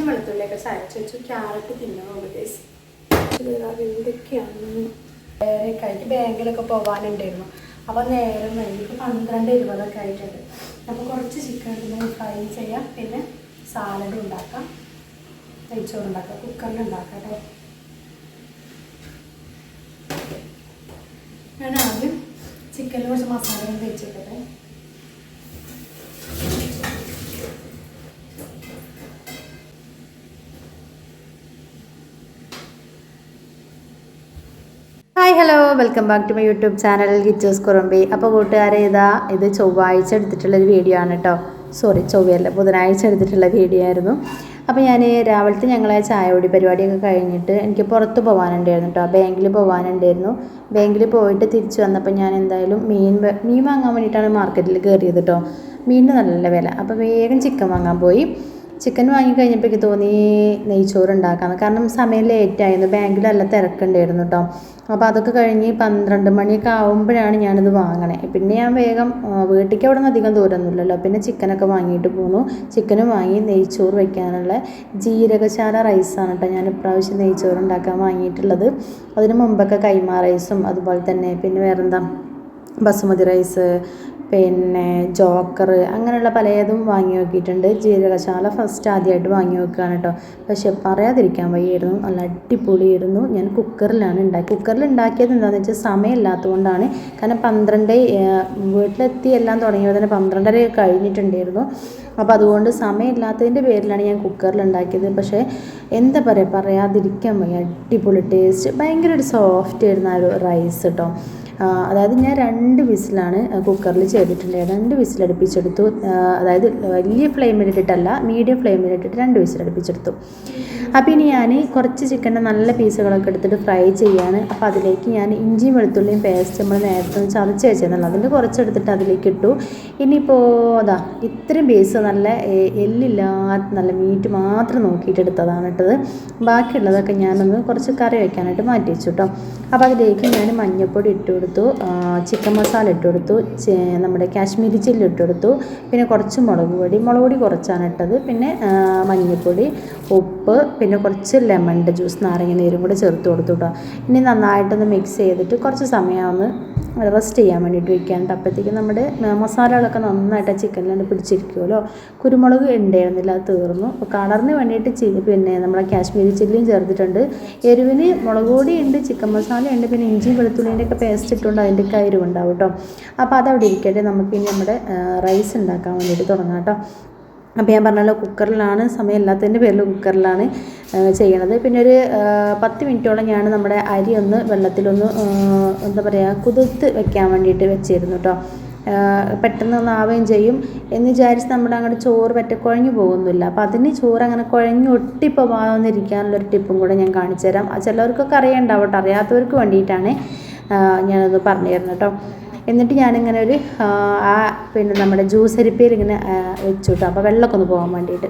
വെളുത്തുള്ളിയൊക്കെ ചതച്ച് വെച്ചു. ക്യാരറ്റ് തിന്നണുള്ളൂ ഗൈസ്. എന്തൊക്കെയാണ് വേറെയൊക്കെ ബാങ്കിലൊക്കെ പോകാനുണ്ടായിരുന്നു. അപ്പോൾ നേരം എനിക്ക് 12:20 ആയിട്ടുണ്ട്. അപ്പോൾ കുറച്ച് ചിക്കൻ ഫ്രൈ ചെയ്യാം, പിന്നെ സാലഡ് ഉണ്ടാക്കാം, നെയ്ച്ചോറ് ഉണ്ടാക്കാം, കുക്കറിൽ ഉണ്ടാക്കാം കേട്ടോ. ഞാൻ ആദ്യം ചിക്കനിൽ കുറച്ച് മസാലകൾ തേച്ചിട്ടേ. Hi hello, welcome back to my YouTube channel Gichus Kurumbi. അപ്പോൾ കൂട്ടുകാരെ, ഇത് ചൊവ്വാഴ്ച എടുത്തിട്ടുള്ളൊരു വീഡിയോ ആണ് കേട്ടോ. ചൊവ്വയല്ല, ബുധനാഴ്ച എടുത്തിട്ടുള്ള വീഡിയോ ആയിരുന്നു. അപ്പോൾ ഞാൻ രാവിലത്തെ ഞങ്ങളെ ചായകുടി പരിപാടിയൊക്കെ കഴിഞ്ഞിട്ട് എനിക്ക് പുറത്ത് പോകാനുണ്ടായിരുന്നു കേട്ടോ. ബാങ്കിൽ പോകാനുണ്ടായിരുന്നു. ബാങ്കിൽ പോയിട്ട് തിരിച്ച് വന്നപ്പോൾ ഞാൻ എന്തായാലും മീൻ വാങ്ങാൻ വേണ്ടിയിട്ടാണ് മാർക്കറ്റിൽ കയറിയത് കേട്ടോ. മീനിന് നല്ല വില. അപ്പോൾ വേഗം ചിക്കൻ വാങ്ങാൻ പോയി. ചിക്കൻ വാങ്ങിക്കഴിഞ്ഞപ്പോൾ എനിക്ക് തോന്നി നെയ്ച്ചോറ് ഉണ്ടാക്കാമെന്ന്. കാരണം സമയം ലേറ്റായിരുന്നു, ബാങ്കിലല്ല തിരക്കുണ്ടായിരുന്നു കേട്ടോ. അപ്പോൾ അതൊക്കെ കഴിഞ്ഞ് 12 മണിയൊക്കെ ആകുമ്പോഴാണ് ഞാനിത് വാങ്ങണേ. പിന്നെ ഞാൻ വേഗം വീട്ടിലേക്ക് അവിടെ നിന്ന് അധികം ദൂരമൊന്നുമില്ലല്ലോ, പിന്നെ ചിക്കനൊക്കെ വാങ്ങിയിട്ട് പോന്നു. ചിക്കനും വാങ്ങി നെയ്ച്ചോറ് വയ്ക്കാനുള്ള ജീരകശാല റൈസാണ് കേട്ടോ ഞാൻ ഇപ്രാവശ്യം നെയ്ച്ചോറ് ഉണ്ടാക്കാൻ വാങ്ങിയിട്ടുള്ളത്. അതിന് മുമ്പൊക്കെ കൈമ റൈസും അതുപോലെ തന്നെ പിന്നെ വേറെന്താ ബസുമതി റൈസ്, പിന്നെ ജോക്കർ, അങ്ങനെയുള്ള പലതും വാങ്ങി നോക്കിയിട്ടുണ്ട്. ജീരകശാല ഫസ്റ്റ് ആദ്യമായിട്ട് വാങ്ങി നോക്കുകയാണ് കേട്ടോ. പക്ഷെ പറയാതിരിക്കാൻ വയ്യായിരുന്നു, നല്ല അടിപൊളിയായിരുന്നു. ഞാൻ കുക്കറിൽ ഉണ്ടാക്കിയത് എന്താണെന്ന് വെച്ചാൽ സമയമില്ലാത്തതുകൊണ്ടാണ്. കാരണം 12 വീട്ടിലെത്തി എല്ലാം തുടങ്ങിയപ്പോൾ തന്നെ 12:30 കഴിഞ്ഞിട്ടുണ്ടായിരുന്നു. അപ്പോൾ അതുകൊണ്ട് സമയമില്ലാത്തതിൻ്റെ പേരിലാണ് ഞാൻ കുക്കറിൽ ഉണ്ടാക്കിയത്. പക്ഷേ എന്താ പറയുക, പറയാതിരിക്കാൻ വയ്യ, അടിപൊളി ടേസ്റ്റ്, ഭയങ്കര ഒരു സോഫ്റ്റ് ആയിരുന്നു ആ ഒരു റൈസ് കേട്ടോ. അതായത് ഞാൻ 2 വിസിലാണ് കുക്കറിൽ ചെയ്തിട്ടുണ്ടായിരുന്നു. 2 വിസിലടുപ്പിച്ചെടുത്തു. അതായത് വലിയ ഫ്ലെയിമിലിട്ടിട്ടല്ല, മീഡിയം ഫ്ലെയിമിലിട്ടിട്ട് 2 വിസിലടുപ്പിച്ചെടുത്തു. അപ്പോൾ ഇനി ഞാൻ കുറച്ച് ചിക്കൻ്റെ നല്ല പീസുകളൊക്കെ എടുത്തിട്ട് ഫ്രൈ ചെയ്യാണ്. അപ്പോൾ അതിലേക്ക് ഞാൻ ഇഞ്ചിയും വെളുത്തുള്ളിയും പേസ്റ്റ് നമ്മൾ നേരത്തെ ചതച്ച് വെച്ചതെന്നുള്ളത് അതിൻ്റെ കുറച്ചെടുത്തിട്ട് അതിലേക്ക് ഇട്ടു. ഇനിയിപ്പോൾ ഇത്രയും പീസ് നല്ല എല്ലില്ലാത്ത നല്ല മീറ്റ് മാത്രം നോക്കിയിട്ട് എടുത്തതാണ് ഇട്ടത്. ബാക്കിയുള്ളതൊക്കെ ഞാനൊന്ന് കുറച്ച് കറി വയ്ക്കാനായിട്ട് മാറ്റി വെച്ചു കേട്ടോ. അപ്പോൾ അതിലേക്ക് ഞാൻ മഞ്ഞൾപ്പൊടി ഇട്ട് കൊടുത്തു, ചിക്കൻ മസാല ഇട്ട് കൊടുത്തു, നമ്മുടെ കാശ്മീരി ചില്ലി ഇട്ട് കൊടുത്തു, പിന്നെ കുറച്ച് മുളക് പൊടി കുറച്ചാണ് ഇട്ടത്, പിന്നെ മഞ്ഞൾപ്പൊടി, ഉപ്പ്, പിന്നെ കുറച്ച് ലെമണിൻ്റെ ജ്യൂസ്, നാരങ്ങ നീരും കൂടെ ചേർത്ത് കൊടുത്തു കേട്ടോ. ഇനി നന്നായിട്ടൊന്ന് മിക്സ് ചെയ്തിട്ട് കുറച്ച് സമയം ഒന്ന് റെസ്റ്റ് ചെയ്യാൻ വേണ്ടിയിട്ട് വയ്ക്കാനുണ്ട്. അപ്പോഴത്തേക്കും നമ്മുടെ മസാലകളൊക്കെ നന്നായിട്ട് ചിക്കനിലാണ് പിടിച്ചിരിക്കുമല്ലോ. കുരുമുളക് ഉണ്ടായിരുന്നില്ല, അത് തീർന്നു. അപ്പോൾ കളറിന് വേണ്ടിയിട്ട് പിന്നെ നമ്മളെ കാശ്മീരി ചില്ലിയും ചേർത്തിട്ടുണ്ട്. എരിവിന് മുളക് പൊടി ഉണ്ട്, ചിക്കൻ മസാല ഉണ്ട്, പിന്നെ ഇഞ്ചി വെളുത്തുള്ളിൻ്റെ ഒക്കെ പേസ്റ്റ് ഇട്ടുകൊണ്ട് അതിൻ്റെയൊക്കെ എരിവുണ്ടാവും കേട്ടോ. അപ്പോൾ അതവിടെ ഇരിക്കട്ടെ, നമുക്കിനി നമ്മുടെ റൈസ് ഉണ്ടാക്കാൻ വേണ്ടിയിട്ട് തുടങ്ങാം കേട്ടോ. അപ്പോൾ ഞാൻ പറഞ്ഞല്ലോ, കുക്കറിലാണ്, സമയമില്ലാത്തതിൻ്റെ പേരിൽ കുക്കറിലാണ് ചെയ്യണത്. പിന്നെ ഒരു 10 മിനിറ്റോളം ഞാൻ നമ്മുടെ അരി ഒന്ന് വെള്ളത്തിലൊന്ന് എന്താ പറയുക കുതിർത്ത് വെക്കാൻ വേണ്ടിയിട്ട് വെച്ചിരുന്നു കേട്ടോ. പെട്ടെന്ന് ഒന്ന് ആവുകയും ചെയ്യും എന്ന് വിചാരിച്ച് നമ്മുടെ അങ്ങോട്ട് ചോറ് പറ്റ കുഴഞ്ഞു പോകുന്നില്ല. അപ്പോൾ അതിന് ചോറ് അങ്ങനെ കുഴഞ്ഞ് ഒട്ടിപ്പോകാതിരിക്കാനുള്ളൊരു ടിപ്പും കൂടെ ഞാൻ കാണിച്ചു തരാം. ചിലവർക്കൊക്കെ അറിയണ്ടാവും കേട്ടോ, അറിയാത്തവർക്ക് വേണ്ടിയിട്ടാണ് ഞാനത് പറഞ്ഞു തരുന്നത് കേട്ടോ. എന്നിട്ട് ഞാനിങ്ങനെ ഒരു പിന്നെ നമ്മുടെ ജ്യൂസ് അരിപ്പയിൽ ഇങ്ങനെ വെച്ചു കേട്ടോ. അപ്പോൾ വെള്ളമൊക്കെ ഒന്ന് പോകാൻ വേണ്ടിയിട്ട്.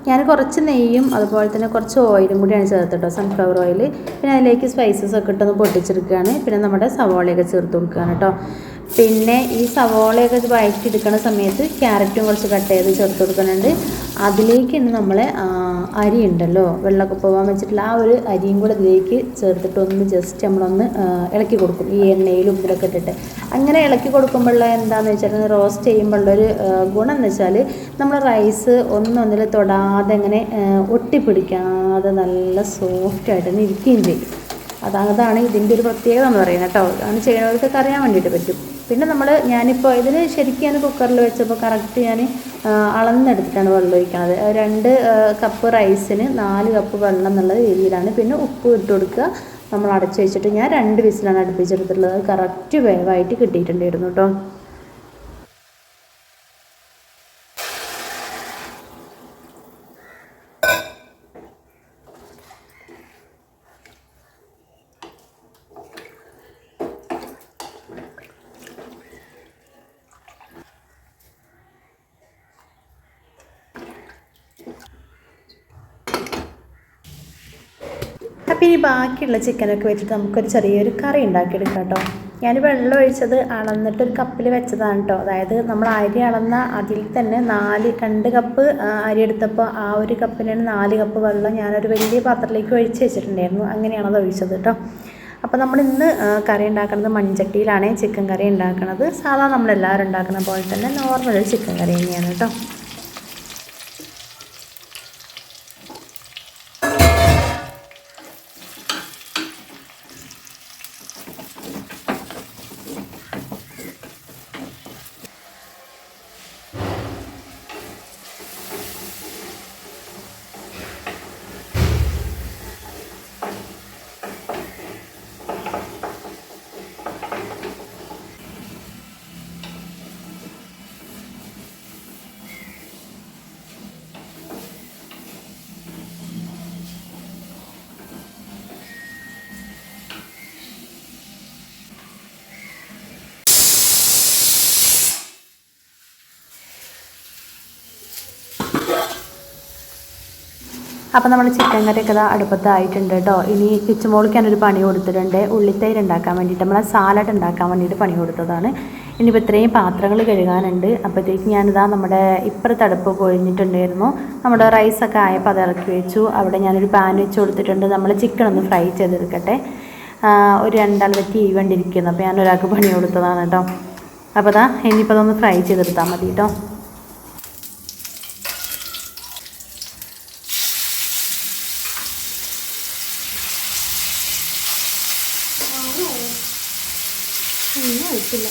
ഞാൻ കുറച്ച് നെയ്യും അതുപോലെ തന്നെ കുറച്ച് ഓയിലും കൂടിയാണ് ചേർത്തിട്ടോ, സൺഫ്ലവർ ഓയിൽ. പിന്നെ അതിലേക്ക് സ്പൈസസ് ഒക്കെ ഇട്ടൊന്ന് പൊട്ടിച്ചെടുക്കുകയാണ്. പിന്നെ നമ്മുടെ സവോളയൊക്കെ ചേർത്ത് കൊടുക്കുകയാണ് കേട്ടോ. പിന്നെ ഈ സവോളയൊക്കെ വഴറ്റിയെടുക്കുന്ന സമയത്ത് ക്യാരറ്റും കുറച്ച് കട്ട് ചെയ്ത് ചേർത്ത് കൊടുക്കുന്നുണ്ട്. അതിലേക്കാണ് നമ്മളെ അരി ഉണ്ടല്ലോ, വെള്ളമൊക്കെ പോകാൻ വെച്ചിട്ടുള്ള ആ ഒരു അരിയും കൂടെ ഇതിലേക്ക് ചേർത്തിട്ട് ഒന്ന് ജസ്റ്റ് നമ്മളൊന്ന് ഇളക്കി കൊടുക്കും, ഈ എണ്ണയിലും ഉപ്പിലൊക്കെ ഇട്ടിട്ട്. അങ്ങനെ ഇളക്കി കൊടുക്കുമ്പോഴുള്ള എന്താണെന്ന് വെച്ചാൽ, റോസ്റ്റ് ചെയ്യുമ്പോഴുള്ളൊരു ഗുണം എന്ന് വെച്ചാൽ നമ്മൾ റൈസ് ഒന്നൊന്നിൽ തൊടാതെ അങ്ങനെ ഒട്ടിപ്പിടിക്കാതെ നല്ല സോഫ്റ്റായിട്ട് തന്നെ ഇരിക്കുകയും ചെയ്യും. അതാണ് ഇതിൻ്റെ ഒരു പ്രത്യേകത എന്ന് പറയുന്നത് കേട്ടോ. അങ്ങനെ ചെയ്യണവർക്കൊക്കെ അറിയാൻ വേണ്ടിയിട്ട് പറ്റും. പിന്നെ ഞാനിപ്പോൾ ഇതിന് ശരിക്കും ഞാൻ കുക്കറിൽ വെച്ചപ്പോൾ കറക്റ്റ് ഞാൻ അളന്നെടുത്തിട്ടാണ് വെള്ളം ഒഴിക്കുന്നത്. 2 കപ്പ് റൈസിന് 4 കപ്പ് വെള്ളം എന്നുള്ള രീതിയിലാണ്. പിന്നെ ഉപ്പ് ഇട്ട് കൊടുക്കുക, നമ്മൾ അടച്ചു വെച്ചിട്ട് ഞാൻ 2 വിസിലാണ് അടുപ്പിച്ചെടുത്തിട്ടുള്ളത്. കറക്റ്റ് വേവായിട്ട് കിട്ടിയിട്ടുണ്ടായിരുന്നു കേട്ടോ. അപ്പോൾ ഇനി ബാക്കിയുള്ള ചിക്കനൊക്കെ വെച്ചിട്ട് നമുക്കൊരു ചെറിയൊരു കറി ഉണ്ടാക്കിയെടുക്കാം കേട്ടോ. ഞാൻ വെള്ളം ഒഴിച്ചത് അളന്നിട്ടൊരു കപ്പിൽ വെച്ചതാണ് കേട്ടോ. അതായത് നമ്മൾ അരി അളന്ന അതിൽ തന്നെ 2 കപ്പ് അരി എടുത്തപ്പോൾ ആ ഒരു കപ്പിന് 4 കപ്പ് വെള്ളം ഞാനൊരു വലിയ പാത്രത്തിലേക്ക് ഒഴിച്ച് വെച്ചിട്ടുണ്ടായിരുന്നു. അങ്ങനെയാണ് അത് ഒഴിച്ചത് കേട്ടോ. അപ്പോൾ നമ്മൾ ഇന്ന് കറി ഉണ്ടാക്കുന്നത് മൺചട്ടിയിലാണ് ചിക്കൻ കറി ഉണ്ടാക്കുന്നത്. സാധാരണ നമ്മളെല്ലാവരും ഉണ്ടാക്കുന്ന പോലെ തന്നെ നോർമൽ ചിക്കൻ കറി തന്നെയാണ് കേട്ടോ. അപ്പോൾ നമ്മൾ ചിക്കൻ കറിയൊക്കെ അടുപ്പത്തായിട്ടുണ്ട് കേട്ടോ. ഇനി കിച്ചുമോൾക്ക് ഞാനൊരു പണി കൊടുത്തിട്ടുണ്ട്. ഉള്ളിത്തൈര് ഉണ്ടാക്കാൻ വേണ്ടിയിട്ട്, നമ്മളെ സാലഡ് ഉണ്ടാക്കാൻ വേണ്ടിയിട്ട് പണി കൊടുത്തതാണ്. ഇനിയിപ്പോൾ ഇത്രയും പാത്രങ്ങൾ കഴുകാനുണ്ട്. അപ്പോഴത്തേക്ക് ഞാനിതാ നമ്മുടെ ഇപ്പുറത്ത് അടുപ്പ് പൊഴിഞ്ഞിട്ടുണ്ടായിരുന്നു. നമ്മുടെ റൈസൊക്കെ ആയപ്പോൾ അത് ഇറക്കി വെച്ചു. അവിടെ ഞാനൊരു പാൻ വെച്ച് കൊടുത്തിട്ടുണ്ട്. നമ്മൾ ചിക്കൻ ഒന്ന് ഫ്രൈ ചെയ്തെടുക്കട്ടെ. ഒരു 2 ആൾ തീ വേണ്ടിയിരിക്കുന്നു. അപ്പോൾ ഞാനൊരാൾക്ക് പണി കൊടുത്തതാണ് കേട്ടോ. അപ്പോൾ അതാ ഇനിയിപ്പോൾ അതൊന്ന് ഫ്രൈ ചെയ്തെടുത്താൽ മതി കേട്ടോ. ആയിട്ടില്ല.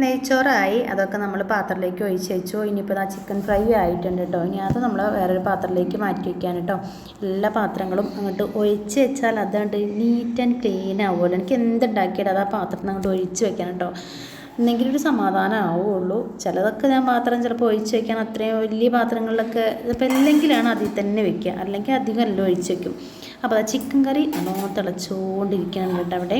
നെയ്ച്ചോറായി, അതൊക്കെ നമ്മൾ പാത്രത്തിലേക്ക് ഒഴിച്ച് വെച്ചു. ഇനിയിപ്പോൾ ആ ചിക്കൻ ഫ്രൈ ആയിട്ടുണ്ട് കേട്ടോ. ഇനി അത് നമ്മൾ വേറൊരു പാത്രത്തിലേക്ക് മാറ്റി വയ്ക്കാൻ കേട്ടോ. എല്ലാ പാത്രങ്ങളും അങ്ങോട്ട് ഒഴിച്ച് വെച്ചാൽ അതുകൊണ്ട് നീറ്റ് ആൻഡ് ക്ലീൻ ആവുമല്ലോ. എനിക്ക് എന്തുണ്ടാക്കിയിട്ട് അത് ആ പാത്രത്തിൽ അങ്ങോട്ട് ഒഴിച്ച് വെക്കാൻ കേട്ടോ. എന്തെങ്കിലും ഒരു സമാധാനം ആവുള്ളൂ. ചിലതൊക്കെ ഞാൻ പാത്രം ചിലപ്പോൾ ഒഴിച്ച് വയ്ക്കാൻ അത്രയും വലിയ പാത്രങ്ങളിലൊക്കെ ഇപ്പോൾ അല്ലെങ്കിലാണ് അതിൽ തന്നെ വെക്കുക, അല്ലെങ്കിൽ അധികം എല്ലാം ഒഴിച്ച് വയ്ക്കും. അപ്പോൾ ആ ചിക്കൻ കറി നല്ലോണം തിളച്ചുകൊണ്ടിരിക്കുകയാണ് കേട്ടോ. അവിടെ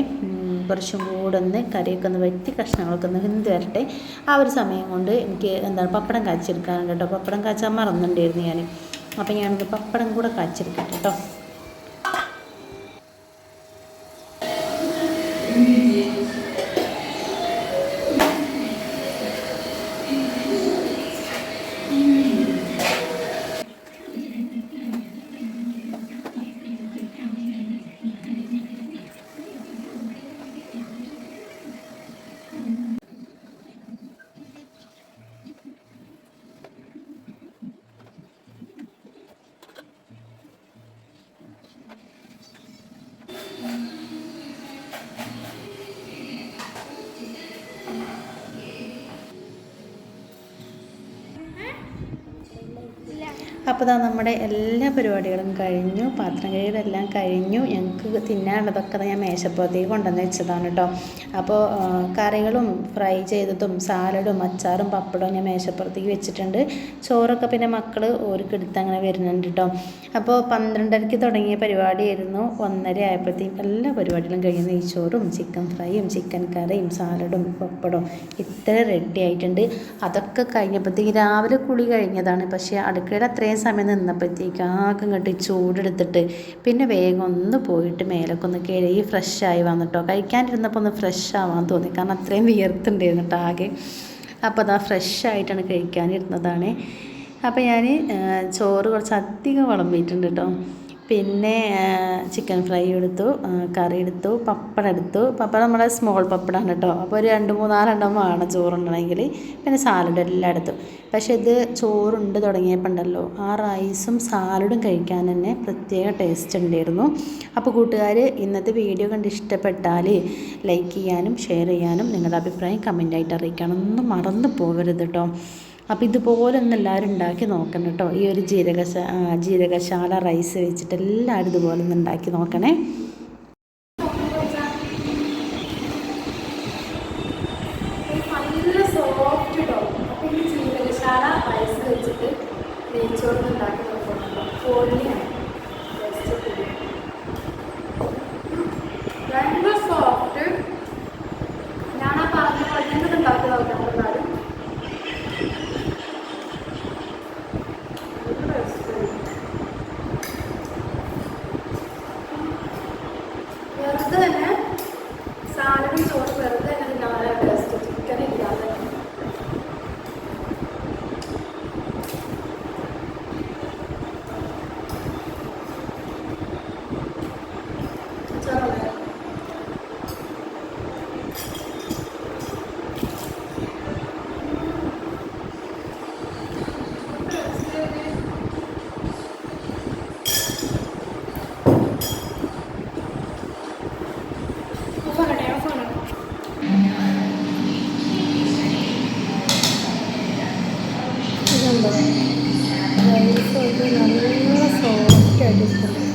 കുറച്ചും കൂടെ ഒന്ന് കറിയൊക്കെ ഒന്ന് വറ്റി കഷ്ണങ്ങളൊക്കെ ഒന്ന് വെന്ത് വരട്ടെ. ആ ഒരു സമയം കൊണ്ട് എനിക്ക് പപ്പടം കാച്ചെടുക്കാനുണ്ട് കേട്ടോ. പപ്പടം കാച്ചാൻ മറന്നിട്ടുണ്ടായിരുന്നു ഞാൻ. അപ്പോൾ ഞാനൊന്ന് പപ്പടം കൂടെ കാച്ചെടുക്കട്ടെ കേട്ടോ. അപ്പോൾ ഇതാ നമ്മുടെ എല്ലാ പരിപാടികളും കഴിഞ്ഞു. പാത്രം കഴുകലെല്ലാം കഴിഞ്ഞു. ഞങ്ങൾക്ക് തിന്നാനുള്ളതൊക്കെ ഞാൻ മേശപ്പുറത്തേക്ക് കൊണ്ടുവന്ന് വെച്ചതാണ് കേട്ടോ. അപ്പോൾ കറികളും ഫ്രൈ ചെയ്തതും സാലഡും അച്ചാറും പപ്പടവും ഞാൻ മേശപ്പുറത്തേക്ക് വെച്ചിട്ടുണ്ട്. ചോറൊക്കെ പിന്നെ മക്കൾ ഓർക്ക് എടുത്ത് അങ്ങനെ വരുന്നുണ്ട് കേട്ടോ. അപ്പോൾ 12:30 തുടങ്ങിയ പരിപാടിയായിരുന്നു. 1:30 ആയപ്പോഴത്തേക്കും എല്ലാ പരിപാടികളും കഴിഞ്ഞു. നെയ്ച്ചോറും ചിക്കൻ ഫ്രൈയും ചിക്കൻ കറിയും സാലഡും പപ്പടവും ഇത്ര റെഡി ആയിട്ടുണ്ട്. അതൊക്കെ കഴിഞ്ഞപ്പോഴത്തേക്ക് രാവിലെ കുളി കഴിഞ്ഞതാണ്. പക്ഷേ അടുക്കളയിൽ അത്രയും സമയം നിന്നപ്പോഴത്തേക്ക് ആകെ ഇങ്ങോട്ട് ചൂടെടുത്തിട്ട് പിന്നെ വേഗം ഒന്ന് പോയിട്ട് മേലൊക്കെ ഒന്ന് കഴുകി ഫ്രഷായി വന്നിട്ടോ. കഴിക്കാനിരുന്നപ്പോൾ ഒന്ന് ഫ്രഷ് ആവാൻ തോന്നി, കാരണം അത്രയും വിയർത്തുണ്ടായിരുന്നു കേട്ടോ ആകെ. അപ്പോൾ അതാ ഫ്രഷായിട്ടാണ് കഴിക്കാനിരുന്നതാണ്. അപ്പോൾ ഞാൻ ചോറ് കുറച്ച് അധികം വിളമ്പിയിട്ടുണ്ട് കേട്ടോ. പിന്നെ ചിക്കൻ ഫ്രൈ എടുത്തു, കറി എടുത്തു, പപ്പടം എടുത്തു. പപ്പടം നമ്മുടെ സ്മോൾ പപ്പടമാണ് കേട്ടോ. അപ്പോൾ ഒരു 2-3-4 വേണം ചോറുണ്ടെങ്കിൽ. പിന്നെ സാലഡ് എല്ലാം എടുത്തു. പക്ഷേ ഇത് ചോറുണ്ട് തുടങ്ങിയപ്പോൾ ഉണ്ടല്ലോ, ആ റൈസും സാലഡും കഴിക്കാൻ തന്നെ പ്രത്യേക ടേസ്റ്റ് ഉണ്ടായിരുന്നു. അപ്പോൾ കൂട്ടുകാർ, ഇന്നത്തെ വീഡിയോ കണ്ട് ഇഷ്ടപ്പെട്ടാൽ ലൈക്ക് ചെയ്യാനും ഷെയർ ചെയ്യാനും നിങ്ങളുടെ അഭിപ്രായം കമൻറ്റായിട്ട് അറിയിക്കണം. ഒന്നും മറന്നു പോകരുത് കേട്ടോ. അപ്പോൾ ഇതുപോലെ ഒന്ന് എല്ലാവരും ഉണ്ടാക്കി നോക്കണം കേട്ടോ. ഈ ഒരു ജീരകശാല റൈസ് വെച്ചിട്ട് എല്ലാവരും ഇതുപോലെ ഒന്ന് ഉണ്ടാക്കി നോക്കണേ. നല്ല സോഫ്റ്റ് കേട്ടോ. അപ്പോൾ ഈ ജീരകശാല റൈസ് വെച്ചിട്ട് നെയ്ച്ചോറ് ഉണ്ടാക്കി നോക്കണം. പൊളിയാണ്, ഭയങ്കര സോഫ്റ്റ്. ഞാൻ ആ പറഞ്ഞ പോലെ തന്നെ ഉണ്ടാക്കി നോക്കാം. വെറുതെ തന്നെ സാലഡും ചോറ് വെറുതെ തന്നെ നല്ല ടേസ്റ്റ്, ചിക്കൻ ഇല്ലാതെ. ഇതുണ്ടോ, റൈസ് നല്ല സോഫ്റ്റ് ആയിട്ട് ഇരിക്കുന്നു.